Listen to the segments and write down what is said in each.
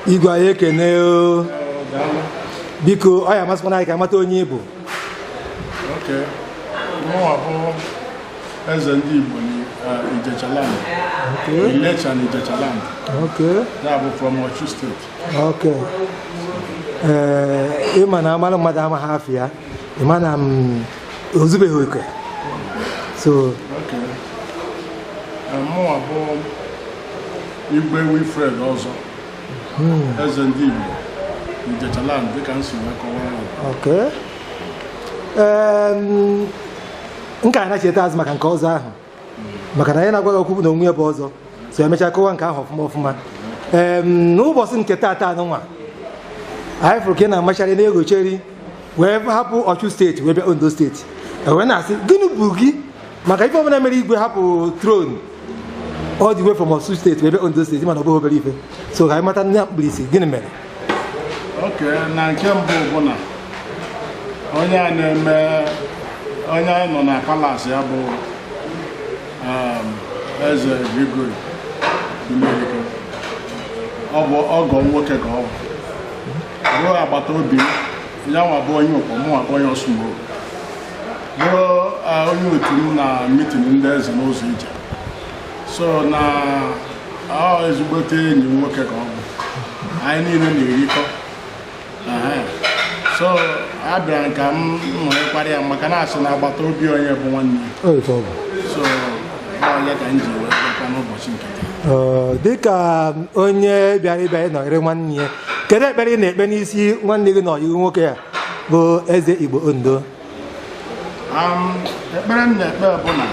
Igwe anyị ekene o. Biko ọ ya amasịkwana anyị ka amata onye Igbo. Okay. Mụnwa bụ eze ndị Igbo n'Ijechaland. Okay. Ilecha n'Ijechaland. Okay. Ya bụ from Osun State. Okay. Ịma na amalụ mmadụ amaghị afọ ya. Ịma na ozubeghị oke. So. Okay. Mụnwa bụ Igwe Wilfred ọzọ. Eze ndị Igbo n'Ijechaland dịka m si wee kọwaa. Okay. Nke a na-echeta azụ maka nke ọzọ ahụ. Maka na anyị na-agwaghị okwu na onwe ya bụ ọzọ. So emechaa kọwa nke ahụ ọfụma. N'ụbọchị nke taata nwa anyị fụrụ ka ị na-amachara na-egocheri wee hapụ Osun steeti wee bịa Ondo steeti. Wee na-asị gịnị bụ gị maka ife ọbụla mere Igwe hapụ throne all the way from Osun steeti wee bịa Ondo steeti mana ọ bụghị obere ife. So ka anyị mata ndị mkpirisi gịnị mere. Okay, na nke mbụ bụ na onye a na-eme onye anyị nọ na palace ya bụ eze Gregory Imerike. Ọ bụ ọgọ nwoke ka ọ bụ agbata obi ya nwa bụ onye ụkpọ mụnwa bụ onye Osun bụrụ onye otu m na mitin ndị eze n'ụzọ ije. So na ezigbote enyi nwoke ka ọ bụ anyị niile na-erikọ. So abịara ka m nọrịkwara ya maka na asị na agbata obi onye bụ nwanne ya. So onye ka m ji wee bịakwa n'ụbọchị nke taa. Dịka onye bịara ịbịa nọrịrị nwanne ya, kedu ekpere ị na-ekpe n'isi nwanne gị na ọyịghị nwoke ya bụ eze Igbo Ondo? Ekpere m na-ekpe bụ na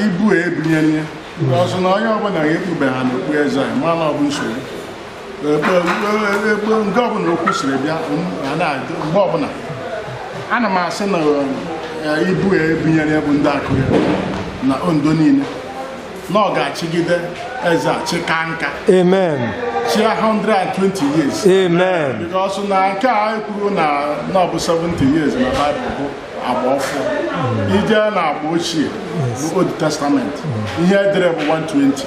ibu ebinyere ya ọzọ na onye ọbụla ga-ekpube ha n'okpu eze anyị ma na ọ bụ nsogbu. Nke ọbụla okwu siri bịa mgbe ọbụla ana m asị na ibu ebinyere ya bụ ndị akụ ya na Ondo niile na ọ ga-achịgide eze achịka nka. Amen. Chia 120 years. Amen. Because na nke a ekwuru na ọ bụ 70 years na Bible bụ agba ọfụ. Ije na agba ochie bụ Old Testament. Ihe edere bụ 120.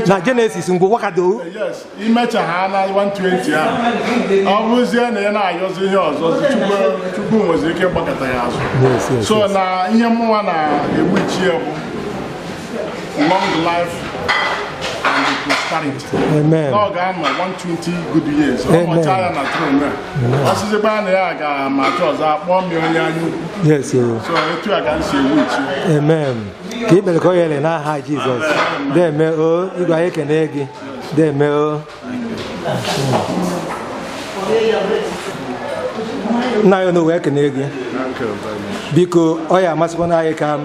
Na Genesis ngwa wakado. Yes, imecha ha na 120 ahụ. Ọ bụzie na ya na-ayọzi ihe ọzọ Chukwu nwezi ike gbakọta ya azụ. So na ihe mụnwa na-egbu ichie bụ long life and prosperity. Amen. Ọ ga-anọ 120 good years. Ọ mụcha ya na throne a. Ọsịzịkwa na ya ga-amacha ọzọ akpọọ m onye anya ukwu. Yes. So etu a ga nsi egbu ichie. Amen. Ka ikpere ka o yere n'aha Jizọs. Deme o, Igwe anyị ekene gị. Deme o. Nna ya n'ụwa ekene gị. Biko ọ ya amasịkwana anyị ka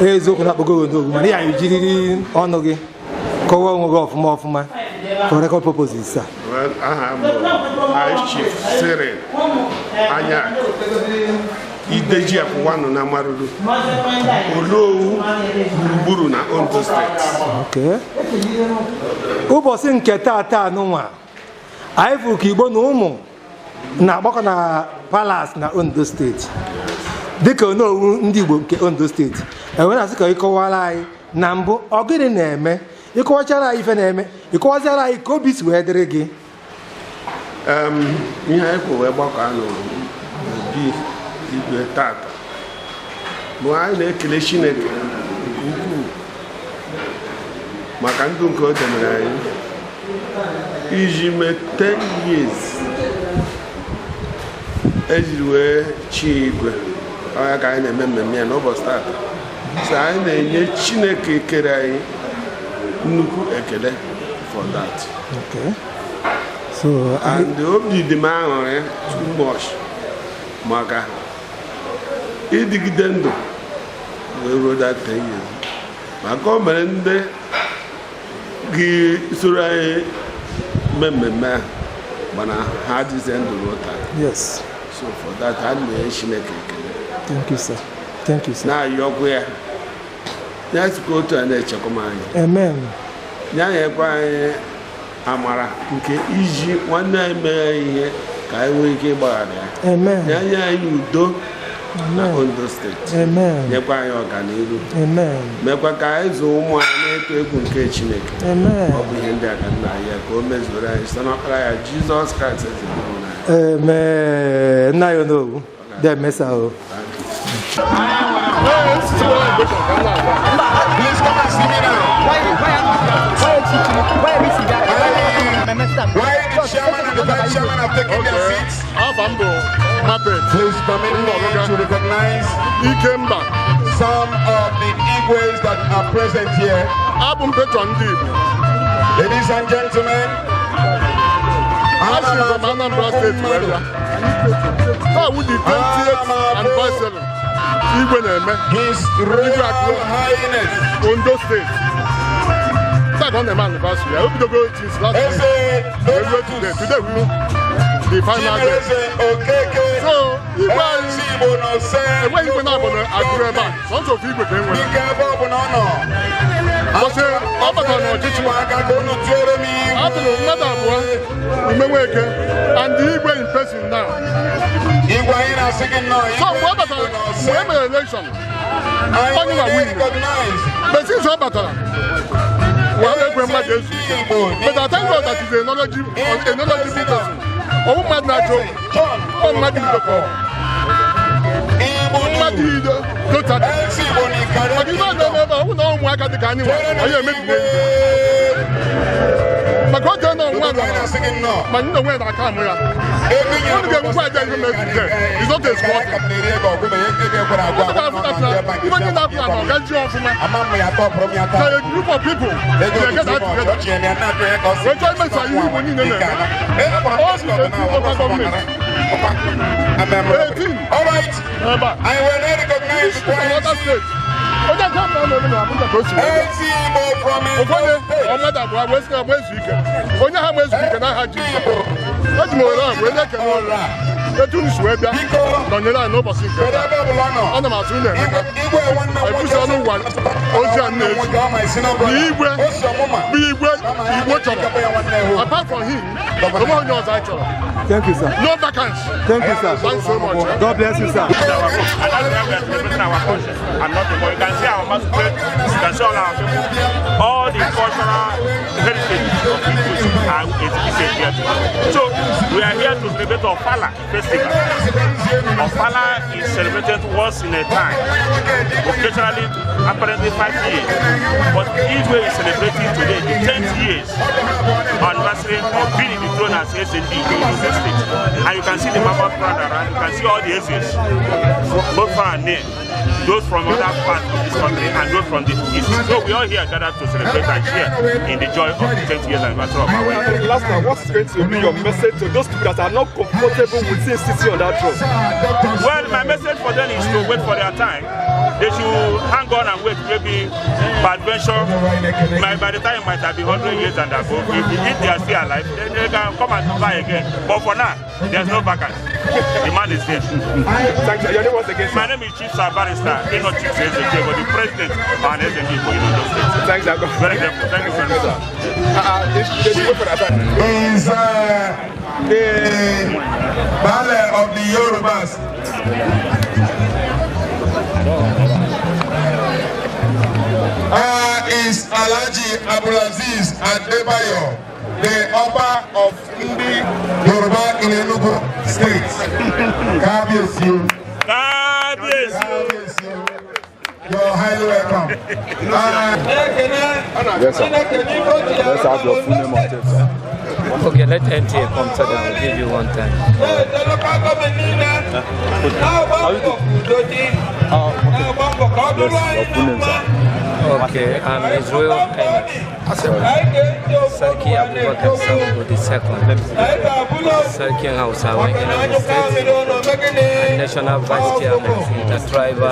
eziokwu na-akpọgo n'ogwu mana ya ejiriri ọnụ gị kọwaa onwe gị ọfụma for record purposes, sir. Well, aha m High Chief Cyril Anyaku Ideji Akwụwanụ na Amaruru Olowu gburugburu na Ondo State. Okay. Ụbọchị nke taata nụnwa anyị fụrụ ka Igbo na ụmụ na-agbakọ na Palace na Ondo State dịka onowu ndị Igbo nke Ondo State. Enwere asị ka ịkọwara anyị na mbụ ọ gịnị na-eme, ịkọwachara anyị ife na-eme, ịkọwaziara anyị ka obi si wee dịrị gị. Ihe anyị kwụ wee gbakọ anụ obi Igwe tata bụ anyị na-ekele Chineke nke ukwuu maka ndụ nke o demere anyị iji mee 10 years ejiri wee chi Igwe. Ọ ka anyị na-eme mmemme ya n'ụbọchị tata. So anyị na-enye Chineke kere anyị nnukwu ekele for that. Okay. So and obi dị m aṅụrị too much maka ịdịgide ndụ wee ruo that 10 years. Maka o mere ndị gị soro anyị mee mmemme ahụ mana ha adịghịzi ndụ ruo taa. Yes. So for that anyị na-enye Chineke ekele. Thank you, sir. Thank you, sir. Na-ayọkwa ya ya sikwa otu a na-echekwa m anyị. Amen. Ya nyekwa anyị amara nke iji nwanne anyị mee ihe ka anyị nwee ike ịgbaghara ya. Amen. Ya nye anyị udo na Ondo steeti. Amen. Nyekwa anyị ọganihu. Amen. Mekwa ka anyị zụ ụmụ anyị na-eto egwu nke Chineke. Amen. Ọ bụ ihe ndị aka nna ya ka o mezuoro anyị site n'ọkpara ya Jizọs Kraịst eze n'ụlọ anyị. Amen. Nna ya n'owu. Dị emesa o. Please come and see me now. Why the chairman and the vice chairman have taken their seats? Please permit me to recognize some of the Igwes that are present here. Ladies and gentlemen, from Anambra State. How would the 20th anniversary? His Royal Highness Ondo State. That's on the anniversary. I hope to go to last week. Today we will the final day. So, when you went up on a grabber, some of people came with and the Igwe in person now. So, what about the election? Only a win. But since what about but I thank God that is a knowledgeable person. Oh, my natural. Oh, my beautiful. But you don't know why I got the canny. I am but God don't know what but you know where I come here. It's not a squad. Even in that plan, I'll get you off from a group of people. They get that together. Rejoicements are you when you know all right. I will not recognize another state. Apart from him, thank you, sir. No vacancy. Thank you, sir. Thanks so much. God bless you, sir. And not the you can see our masquerade, you can see all our people, all the cultural heritage of people are exhibited here today. So we are here to celebrate Ofala festival. Ofala is celebrated once in a time, occasionally apparently 5 years. But Igwe is celebrating today the 10th years anniversary of being in the throne as SND in the state. And you can see the Mama crowd around, you can see all the Aces, both far and near. Those from other parts of this country and those from the east. So we all here gathered to celebrate and share in the joy of the 10th years anniversary of our wedding. Last time, what's going to be your message to those people that are not comfortable with sitting on that throne? Well, my message for them is to wait for their time. They should hang on and wait, maybe by adventure. By the time it might have been 100 years and above. If they are still alive, they can come and fly again. But for now, there's no vacancy. The man is dead. Thank you. Your name was again, sir? My name is Chief Sir Barrister, not Chief SND, but the President and SND for Ondo State. Thanks, Uncle. Very grateful. Thank you very much, sir. Is the ballet of the Yorubas. Is Alhaji Abdulaziz Adebayo, the Oba of Ndi Yoruba in Enugu State. God bless you. God bless you. You're highly welcome. Yes, sir. Let's have your full name on tape, sir. Okay, let NTA come so that I'll give you one time. How you doing? Yes, your full name, sir. Okay, I'm His Royal Highness Sarki Abubakar Sabo II, Sarki Hausawa Enugu State, and National Vice Chairman, the Tribal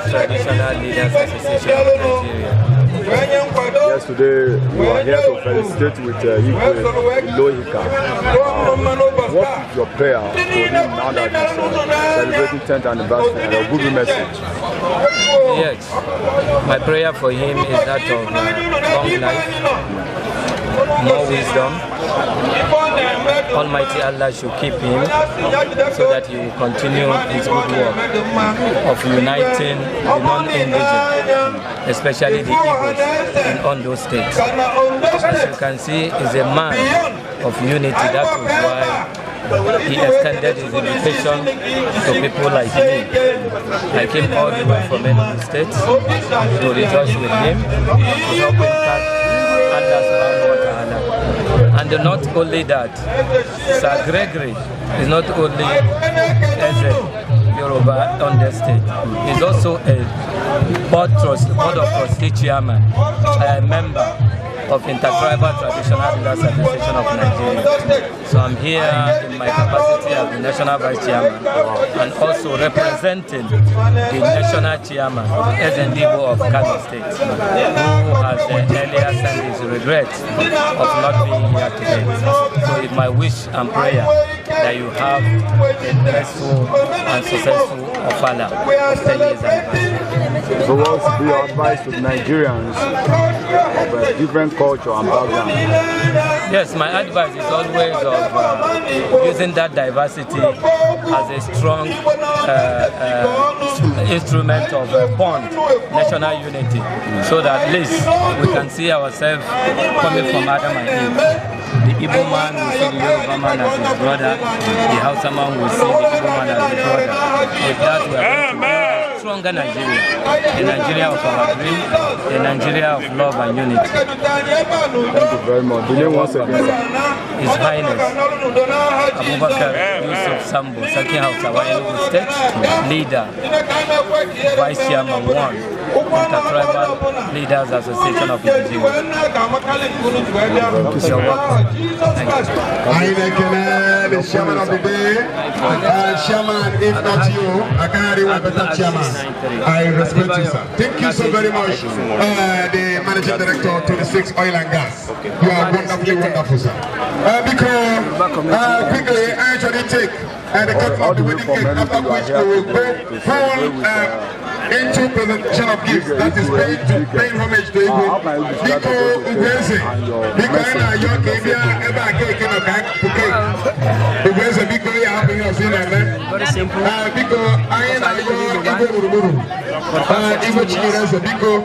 Traditional Leaders Association of Nigeria. Yes, today we are here to felicitate with Igwe Ilohika. What is your prayer for him now that he's celebrating 10th anniversary and a good message? Yes, my prayer for him is that of long life, more wisdom. Almighty Allah should keep him so that he will continue his good work of uniting the non-indigenous, especially the Igbos in Ondo State. As you can see, he's a man of unity. That is why he extended his invitation to people like me. I came all the way from Enugu State to rejoice with him, to help him thank Allah subhanahu wa ta'ala. And not only that, Sir Gregory is not only as a Yoruba on the state, he's also a board of trustee chairman, a member of Intertribal Traditional Leaders Association of Nigeria. So I'm here in my capacity as the National Vice Chairman and also representing the National Chairman, SNDIGO of Kano State, who has earlier sent his regret of not being here today. So it's my wish and prayer that you have a blissful and successful Ofala of 10 years ago. So what would be your advice to Nigerians of a different culture and background? Yes, my advice is always of using that diversity as a strong instrument of bond, national unity, so that at least we can see ourselves coming from Adam and Eve. The Igbo man will see the Yoruba man as his brother, the Hausa man will see the Igbo man as his brother. With that, we are going to build a stronger Nigeria, a Nigeria of our dream, a Nigeria of love and unity. Thank you very much. The name once again, His Highness Abubakar Yusuf Sambo, Sarkin Hausawa Enugu State, leader, Vice Chairman 1, Intertribal Leaders Association of Nigeria. You're welcome. Thank you. The chairman of the day, chairman, if not you, I can't even better chairman. I respect you, sir. Thank you so very much, the managing director of 26 Oil and Gas. You are wonderfully wonderful, sir. Because quickly, I actually take the cut of the wedding cake, after which we will go full into presentation of gifts, that is paying homage to Igbo. Biko Ugweze, Biko Ena Yoke Ibia Eba Keke no Kake, Ugweze Biko ya having us in there. Very simple. Biko Ayena Yo Igbo Uruburu, Igbo Chikireze Biko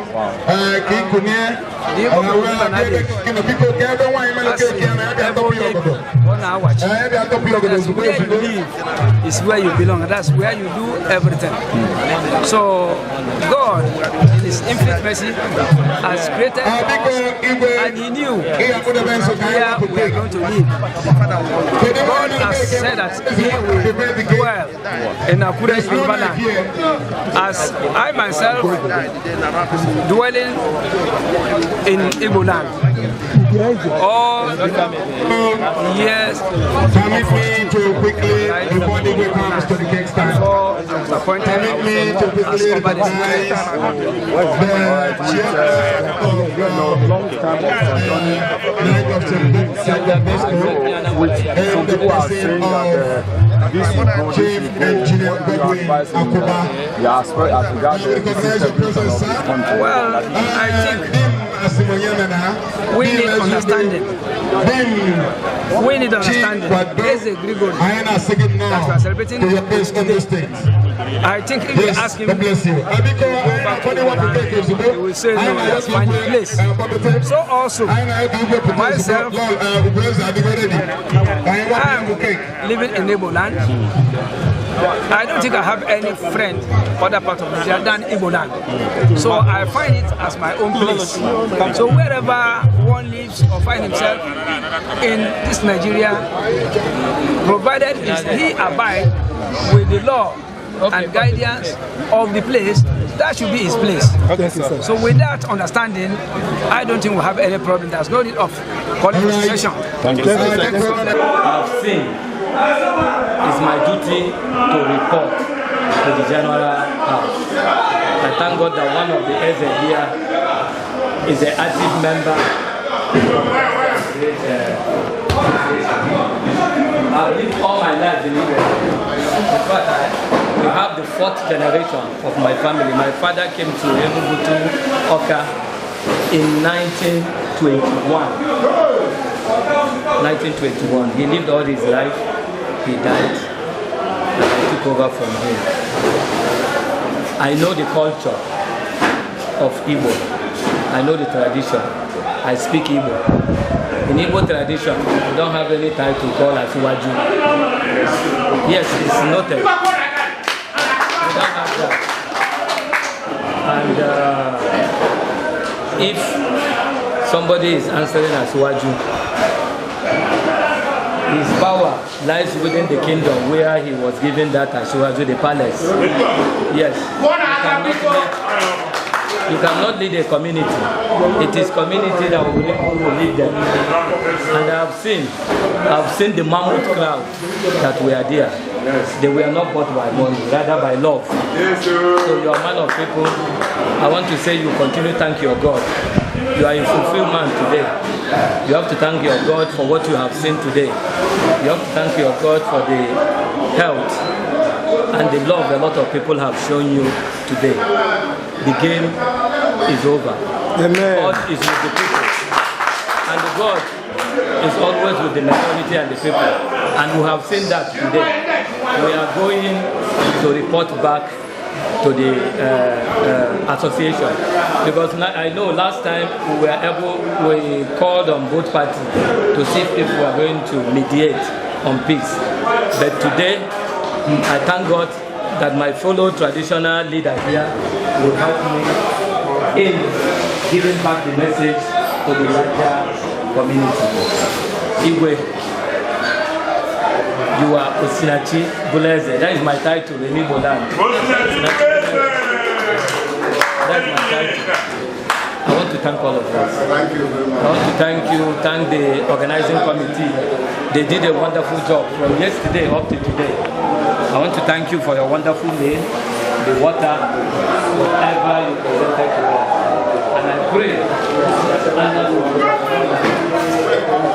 Kikunie, Biko Kebe Wine Keke and where you live is where you belong. That's where you do everything. So God, in His infinite mercy, has created us, and He knew where we are going to live. God has said that He will dwell in Akure Yoruba land. As I myself dwelling in Igbo land, all years permit me to quickly, before the way comes to the cake stand, permit me to quickly recognize the chairman of the long time of which some people are saying that this is not Chief Engineer Godwin Akuba. Well, I think we need understanding. We need understanding. There's a Grigori that we are celebrating today. I think if you ask him, he will say no, he has found a place. So also, myself, I am living in Igbo land. I don't think I have any friend other part of Nigeria than Igbo land. So I find it as my own place. So wherever one lives or finds himself in this Nigeria, provided he abide with the law and guidance of the place, that should be his place. So with that understanding, I don't think we have any problem. There's no need of calling for session. I've seen it's my duty to report to the General House. I thank God that one of the heads here is an active member. I've lived all my life in Israel. In fact, we have the 4th generation of my family. My father came to Enugu Oka in 1921. 1921. He lived all his life. He died. And I took over from him. I know the culture of Igbo. I know the tradition. I speak Igbo. In Igbo tradition, we don't have any title called Asiwaju. Yes, it's noted. We don't have that. And if somebody is answering Asiwaju, his power lies within the kingdom where he was given that Asiwaju, the palace. Yes. You cannot lead a community. It is community that will lead them. And I've seen the mammoth crowd that were there. They were not bought by money, rather by love. So you are a man of people. I want to say you continue to thank your God. You are in fulfillment today. You have to thank your God for what you have seen today. You have to thank your God for the health and the love a lot of people have shown you today. The game is over. Amen. God is with the people. And God is always with the majority and the people. And we have seen that today. We are going to report back to the association. Because I know last time we called on both parties to see if we are going to mediate on peace. But today, I thank God that my fellow traditional leader here will help me in giving back the message to the larger community. Igwe, you are Osinachi Buleze. That is my title in Igbo land. That's my title. I want to thank all of us. Thank you very much. I want to thank the organizing committee. They did a wonderful job from yesterday up to today. I want to thank you for your wonderful meal, the water, whatever you presented to us. And I pray that Allah will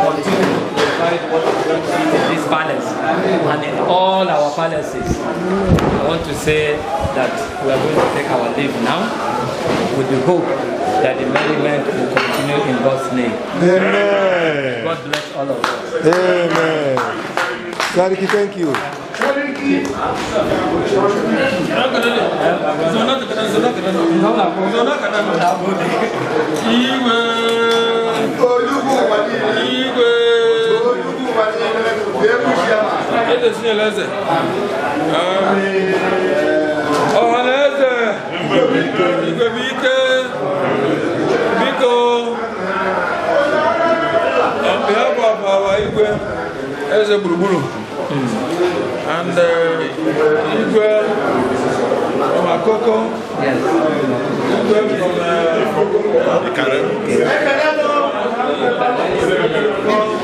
continue to provide what we want to eat in this palace and in all our palaces. I want to say that we are going to take our leave now with the hope that the merriment will continue in God's name. Amen. God bless all of us. Amen. Sariki, thank you. On behalf of our Igwe Eze Buruburu and Igwe from Akoko, Igwe from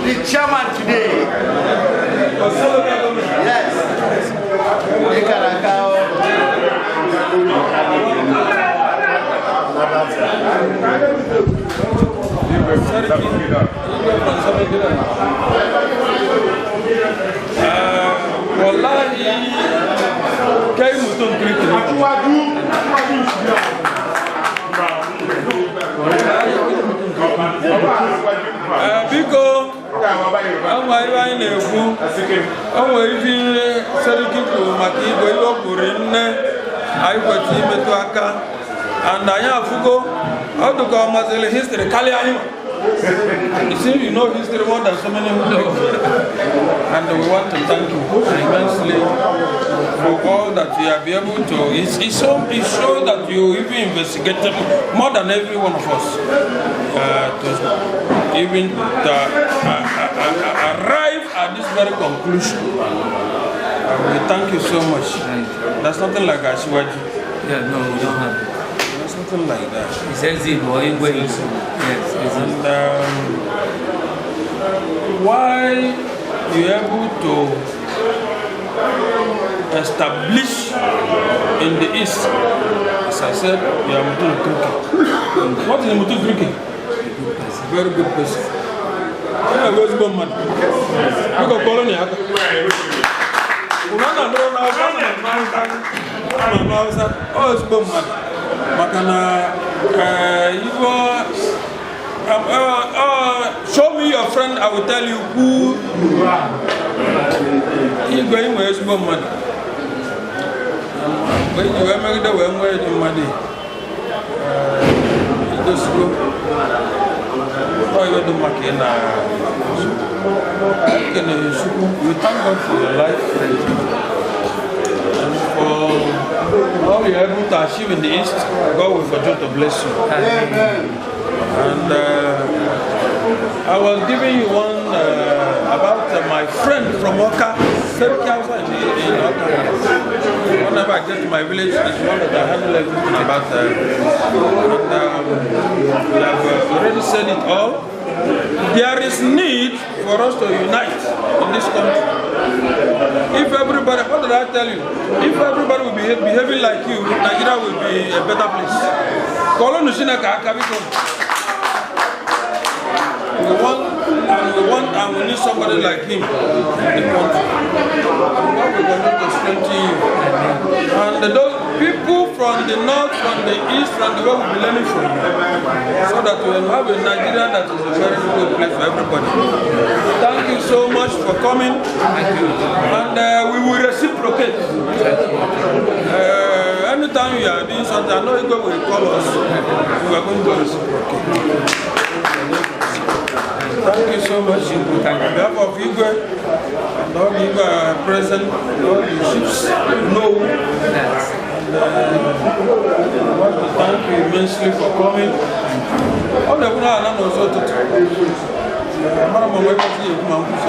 the chairman today. Yes. Wallahi kai mutum kirkiri biko ọnwa ibe anyị na-ekwu ọnwa ibi nre Seriki kwuru maka igwe ihe o kwuru nne anyị kwesịrị imetụ aka and anyị afụgo ọ dịka ọ masịrị history karịa anyị. You see, you know history more than so many people. And we want to thank you immensely for all that you have been able to. It shows that you even investigated more than every one of us to even arrive at this very conclusion. We thank you so much. That's nothing like Asiwaju. Yeah, no, we don't have it. Something like that. He says it, boy. Yes, and why you able to establish in the East, as I said, you are Mutu Kriki. What is Mutu Kriki? Very good person. Yeah, where's the man? You go colony. Oh, it's Makana, Show me your friend, I will tell you who you are. He's going where it's more money. When you are married, where you money. Just go. You do makina. You thank God for your life and for all you're able to achieve in the East. God will continue to bless you. Amen. And I was giving you one about my friend from Oka, in Oka. Whenever I get to my village, it's one that I handle everything about. We have already said it all. There is need for us to unite in this country. If everybody, what did I tell you? If everybody will be behaving like you, Nigeria will be a better place. We want and we need somebody like him in the country. God will continue to strengthen you. And those people from the north, from the east, from the west will be learning from you. So that we will have a Nigeria that is a very good place for everybody. Thank you so much for coming. Thank you. And we will reciprocate. Anytime you are doing something, I know Igwe will call us. We are going to reciprocate. Thank you so much. On behalf of Igwe, and all the Igwe present, all the chiefs know. I want to thank you immensely for coming. All the people are not also to thanking you so much for coming.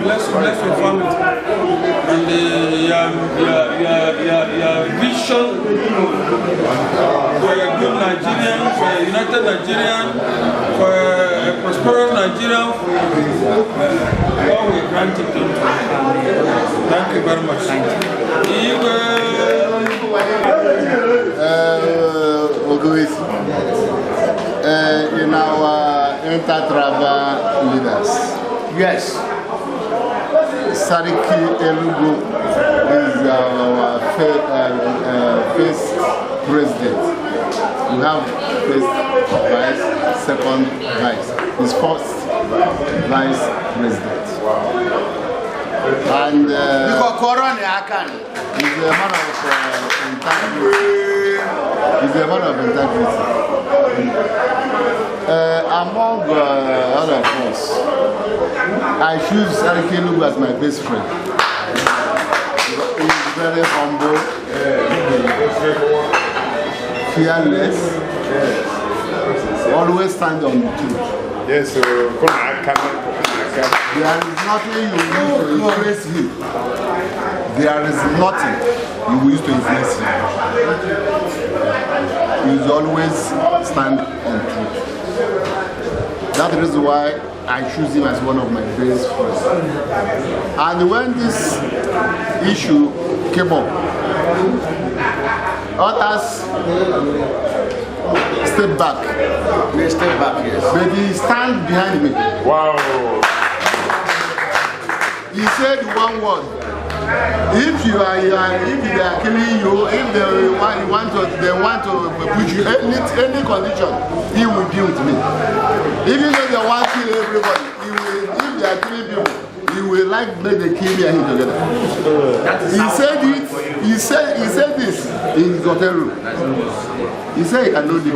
Bless your family and your vision for a good Nigerian, for a united Nigerian, for a prosperous Nigerian. God will grant it to you. Thank you very much. Thank you. In our inter-tribal leaders. Yes. Sariki Elugu is our first president. We have first vice, second vice. His first vice president. And he's a man of integrity. He's a man of integrity. Among all of us, I choose Sariki Elugu as my best friend. He's very humble, fearless, always stand on the truth. Yes, there is nothing you use to influence him. There is nothing you use to influence him. He will always stand on truth. That is why I choose him as one of my best friends. And when this issue came up, others step back. They step back, yes. But he stand behind me. Wow. He said one word. If you are if they are killing you, if they want to put you any condition, he will deal with me. Even though they want to kill everybody, he will. If they are killing people, he will make them kill me and him together. He said it. He said this in his hotel room. He said he cannot leave me.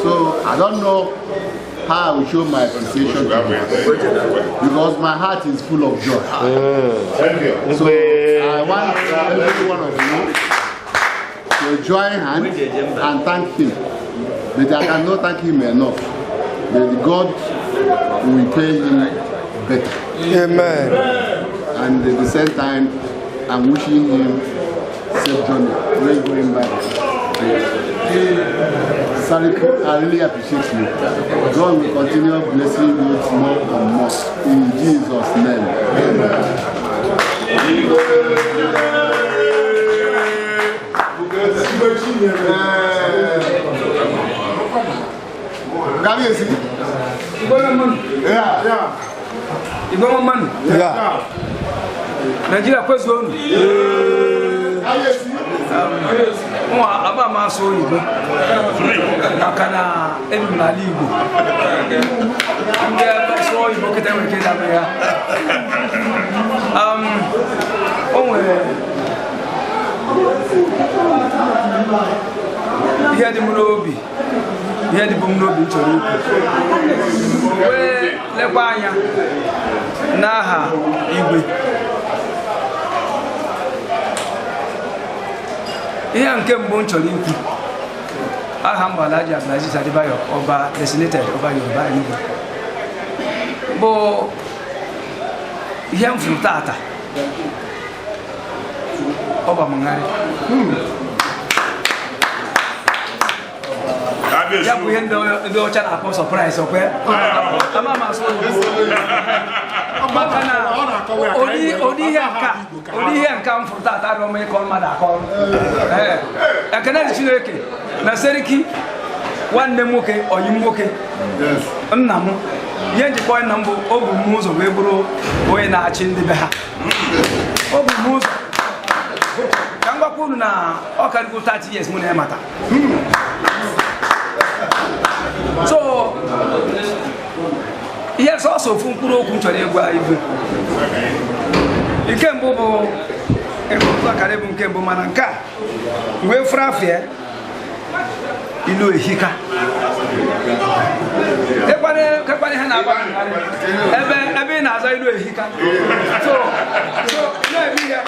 So I don't know how I will show my appreciation to him, because my heart is full of joy. Thank you. So I want every one of you to join hands and thank him. But I cannot thank him enough. But God will pay him better. Amen. And at the same time, I'm wishing him safe journey. We're going back. Sariki, I really appreciate you. God will continue blessing you more and more. In Jesus' name. Amen. Igbo man. Yeah. Nigeria kwezonu. Mwa aba maso Igbo. Akana emula Igbo. Nge so Igbo kete we keda me ya. Onwe ihe dị m n'obi chọrọ ikwu wee lekwa anya n'aha Igwe. Ihe nke mbụ m chọrọ ikwu aha m bụ Alhaji Abdulaziz Adebayo Ọba designated Ọba Yoruba Igbo bụ ihe m furu tata Ọba Mangari ya bụ ihe ndị ọcha na-akpọ surprise ọkwe ama m asụ maka na ụdị ihe nka m fụrụ tata arịọ m ịkọ mmadụ akọrọ ekene dị Chineke na Seriki nwanne m nwoke ọyị m nwoke nna m ihe njikọ nna m bụ o bu m ụzọ wee bụrụ onye na-achị ndị be ha o bu m ụzọ ka m gwakwa unu na ọ karịgo 30 years mụ na ya mata so ihe sọsọ ofu mkpụrụ okwu m chọrọ ịgwa Igwe nke mbụ bụ akara bụ nke mbụ mana nke a wee furu afịa ilu ehika kekwana ihe na-agba ebe ị na-aza ilu ehika so na-eme ihe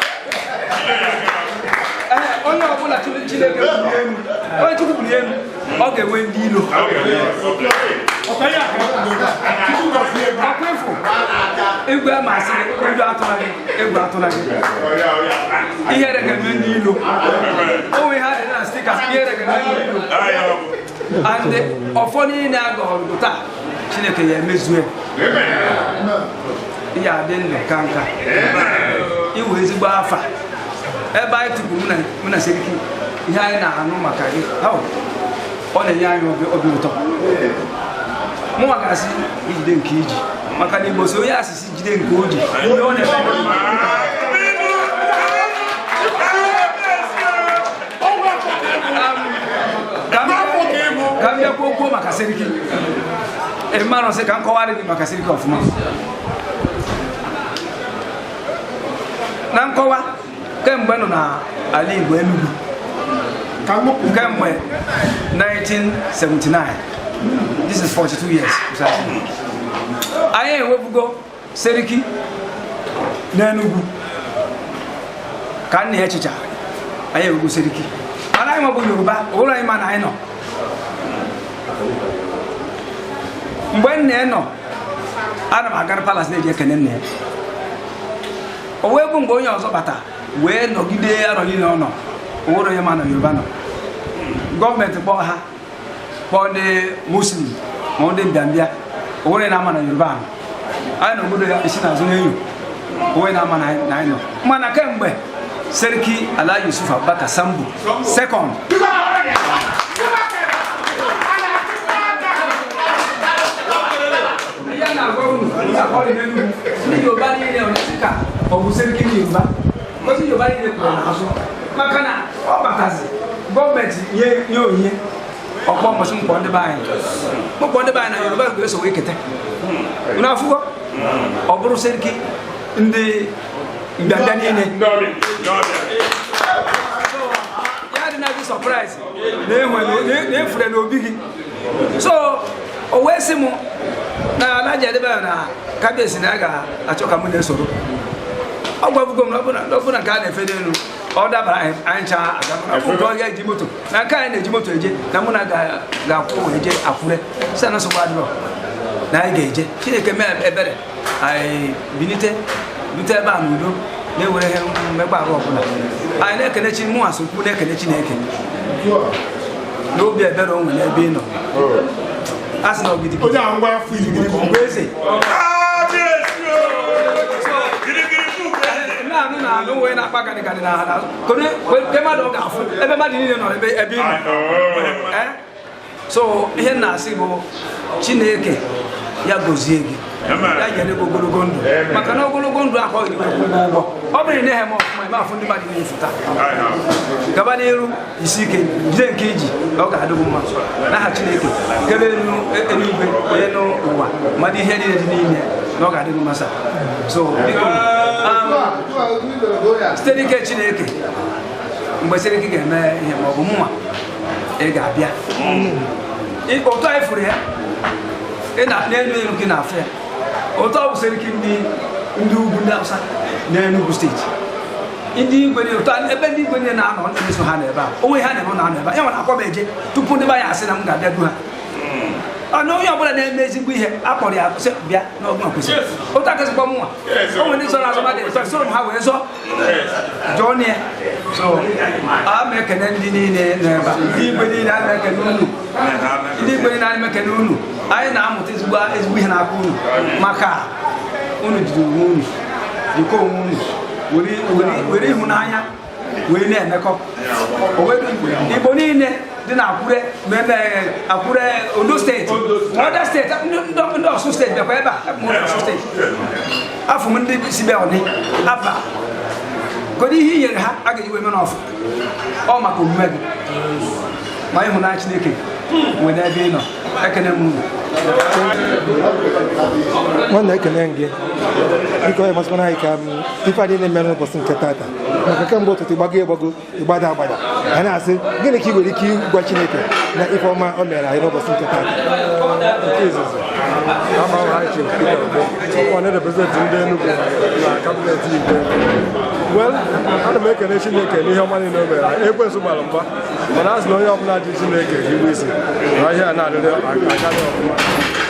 onye ọbụla Chineke onye Chukwu bụrụ elu ọ ga-enwe ndị ilo ọkwefu egwu amasị egwu atụla gị ihere ga-eme ndị ilo onwe ha dị na stika ihere ga-eme ndị ilo and ụfọdụ niile a gọrọ taa Chineke ya emezue ihe adị ndụ ka nka iwe ezigbo afa ebe anyị tupu mụ na Seriki ihe anyị na-anụ maka gị ọ na-enye anyị obi ụtọ mụnwa ga-asị ijide nke iji maka na Igbo si onye asịsị jide nke o ji ọ ka m bịakwa okwu maka Seriki mmanụ sị ka m kọwara gị maka Seriki ọfụma na nkọwa kemgbe nọ n'ala Igbo Enugu kemgbe 1979 this is 42 years anyị enwebugo Seriki n'Enugu ka nna ya echicha anyị enwebugo Seriki mana anyị nwebụ Yoruba ụlọ anyị ma na anyị nọ mgbe nna ya nọ ana m agara palace na-eji ekene nna ya o wee bụ mgbe onye ọzọ bata wee nọgide arọ niile ọ nọ onwere onye ma na Yoruba nọ gọọmenti kpọọ ha kpọọ ndị Muslim ma ndị mbịambịa onwere na-ama na Yoruba ahụ anyị na obodo ya isi n'azụ n'enyo onwe na-ama na anyị nọ mana kemgbe Seriki Alhaji Yusuf Abubakar Sambu second ndị Yoruba niile ọdịka ọ bụ Seriki ndị Yoruba ndị Yoruba niile kwuru n'azụ maka na ọ batazi gọọmenti nye onyinye ọkpọ mbọsị mkpọ ndị be anyị na Yoruba ga-eso wee kete unu afụgo ọ bụrụ Seriki ndị mbịambịa niile ya dị na gị surprise na-efure n'obi gị so o wee sị m na Alhaji Adebayo na kabesi na a ga-achọ ka mụ na-esoro ọ gwabugo m na ọbụna nke a na-efe n'elu ọ dabara anyị ncha aga eji moto na nke anyị na-eji moto eje na mụ na ga-akwụ eje Akure si na nsogbu adịrọ na anyị ga-eje Chineke mee ebere anyị bute ebe a n'udo na-ewere ihe mmekpa arụ ọbụla anyị na-ekene chi mụ asokwu na-ekene Chineke n'obi ebere onwe n'ebe ị nọ a sị na ogidigidi bụ eze na-anụ na-anụ wee na-akpa gadịgadị na ala ke mmadụ ọ ga-afụ ebe mmadụ niile nọ ebe ị nọ so ihe na-asị bụ Chineke ya gozie gị ya nyere ogologo ndụ maka na ogologo ndụ ahụ ụgwọ ọ bụrụ na ihe ma ọfụma ime afụ ndị mmadụ na-efuta gaba n'iru isi ike jide nke iji ọ ga-adịgwu mma n'aha Chineke kebe eluigwe onye n'ụwa mmadụ ihe niile dị n'ime na ọ ga-adịgwu masa so biko site n'ike Chineke mgbe Chineke ga-eme ihe ma ọ bụ mma ị ga-abịa otu anyị furu ya n'elu elu gị na-afụ ya otu ọ bụ Seriki ndị ugwu ndị Awụsa n'Enugu steeti ndị igwe ebe ndị igwe niile na-anọ ndị na-eso ha n'ebe a onwe ha na-eme na-anọ ebe a ya nwere akwa m eje tupu ndị be anyị asị na m ga-abịa du ha na onye ọbụla na-eme ezigbo ihe akpọrọ ya bịa n'ọgụ nkwụsị otu akasịkwa m nwa o nwere ndị sọrọ azụ madị soro m ha wee zọọ jụọ na ya so a ma ekene ndị niile n'ebe a ndị igwe niile a na-ekene unu ndị igwe niile a na-ekene unu anyị na-amụta ezigbo ihe n'aka unu maka unu jiri onwe unu jikọ onwe unu were ịhụnanya wee na-emekọ Igbo niile dị na Akure Ondo steeti Ondo steeti ndị Ọsụ steeti bịakwa ebe a Ọsụ steeti afọ m ndị si be ọdị aba godo ihe i nyere ha a ga-eji wee mee n'ọfụ ọ maka omume gị ma ịhụnanya Chineke nwere ebe ị nọ ekene m unu nwanne ekene gị biko ya masịkwana anyị ka ife adị na-eme n'ụbọchị nke tata maka kemgbe ụtụtụ ịgbago ịgbada agbada anyị na-asị gịnị ka ị nwere ike ịgwa Chineke na ife ọma o mere anyị n'ụbọchị nke tata nke izizi ama ha Chief Peter Obi ọkwa na-represent ndị Enugu na kabinet Igwe well ana m ekene Chineke n'ihe ọma niile o mere anyị ekwensu gbara mgba mana azụ na onye ọbụla ji Chineke hiwe isi na ihe a na-adịrị agaghị ọfụma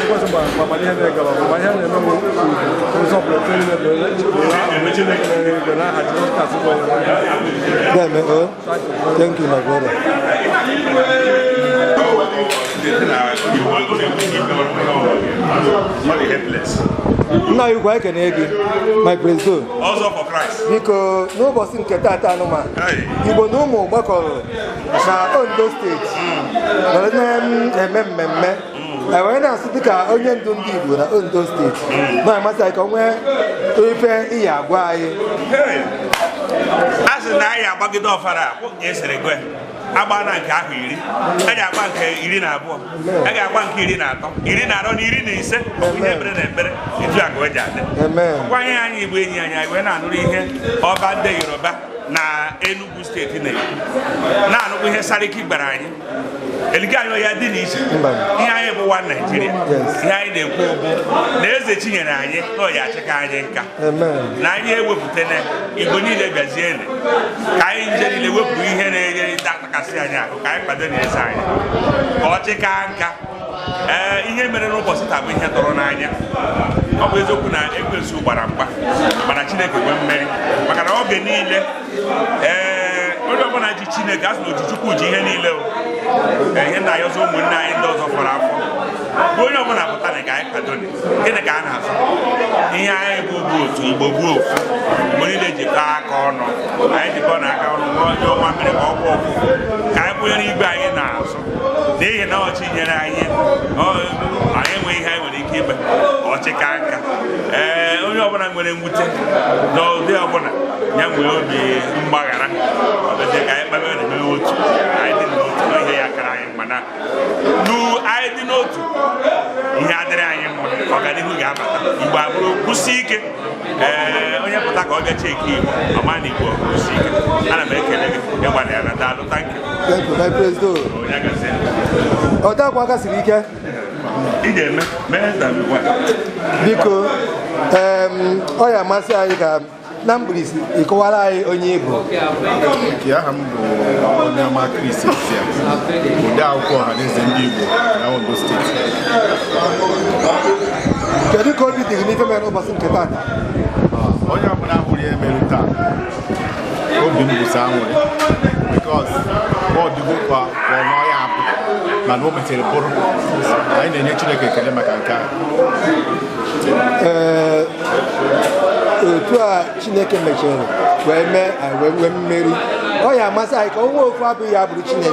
ekwensu gbara mgba mana ihe na-egara ọfụma ihe na-eme nsọpụrụ Chineke na-enye igwe n'aha Thank you, my brother. Nna ya ugwu ekene gị my president biko n'ụbọchị nke tata anụma Igbo na ụmụ gbakọrọ na Ondo steeti were na-eme mmemme wee na-asị dịka onye ndu ndị Igbo na Ondo steeti na-amasị anyị ka o nwee ife iyi agwa anyị a sị na anyị agbagide ọfara esere gwe agba na nke ahụ 10 a ga-agba nke 12 a ga-agba nke 13 14 na 15 ihe mere na ekpere etu a ka o ji adị gwanye anyị Igbo enyi anyị wee na-anụrụ ihe ọba ndị Yoruba na Enugu steeti na-anụkwu ihe Sariki gbara anyị eliga anyị ya dị n'iche ihe anyị bụ nwa Naịjirịa ihe anyị na-ekwu na eze Chinyere anyị na ọya achịka anyị nka na anyị ewepụtana Igbo niile bịazie ka anyị nje niile wepụ ihe na-enye akasị anyị ahụ ka anyị kwado na eze anyị ka ọ chịka nka ihe mere n'ụbọchị taa bụ ihe tọrọ n'anya ọ bụ eziokwu na ekwensu gbara mgba mana Chineke nwee mmeri maka na oge niile onye ọbụla ji Chineke asị na oji Chukwu ji ihe niile ihe na ayọzọ ụmụnne anyị ndị ọzọ fọrọ afọ bụ onye ọbụla pụtara ka anyị kwado gịnị ka a na-azụ ihe anyị bụ otu Igbo bụ ofu Igbo niile jikọ aka ọnụ anyị jikọ na aka ọnụ onye ọnwa mere ka ọ bụ ọkụ ka anyị kwụnyere igwe anyị na-azụ n'ihi na ọchị nyere anyị enweghị ihe anyị nwere ike ime ọchịka nka onye ọbụla nwere mwute n'ụdị ọbụla ya nwee obi mgbaghara ka anyị kpebe na eme otu anyị dị n'otu ihe ya kara anyị mana anyị dị n'otu ihe adịrị anyị mma ọganihu ga-abata Igbo abụrụ kwụsị ike onye pụta ka ọ bịa cheki Igbo ọma na Igbo kwụsị ike ana m ekele gị ịgbalị ya na daalụ ọ dakwa aka siri ike ị ga-eme biko ọ ya amasị anyị ka na mkpirisi ịkọwara anyị onye Igbo nke aha m bụ onye ọma Chris Ezia ode akwụkwọ ọhaneze ndị Igbo na Ondo steeti kedu ka obi dị gị n'ife mere ụbọchị nke tata onye ọbụla hụrụ ya emere taa obi m bụsa anwụrị bikos ọ dịgo ka ọnụ ọya abụ mana o metere bụrụ anyị na-enye Chineke ekele maka nke a otu a Chineke mechara wee mee wee mmeri ọ ya amasị anyị ka o nwee ofu abụghị ya bụrụ Chineke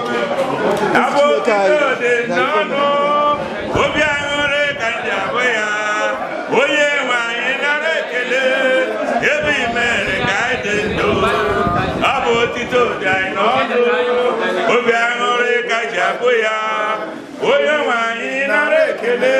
obi aṅụrị ka ndị abụ ya onye Abụ otito dị anyị n'ọdụ, obi aṅụrị ka ji abụ ya, onye nwe anyị nara ekele.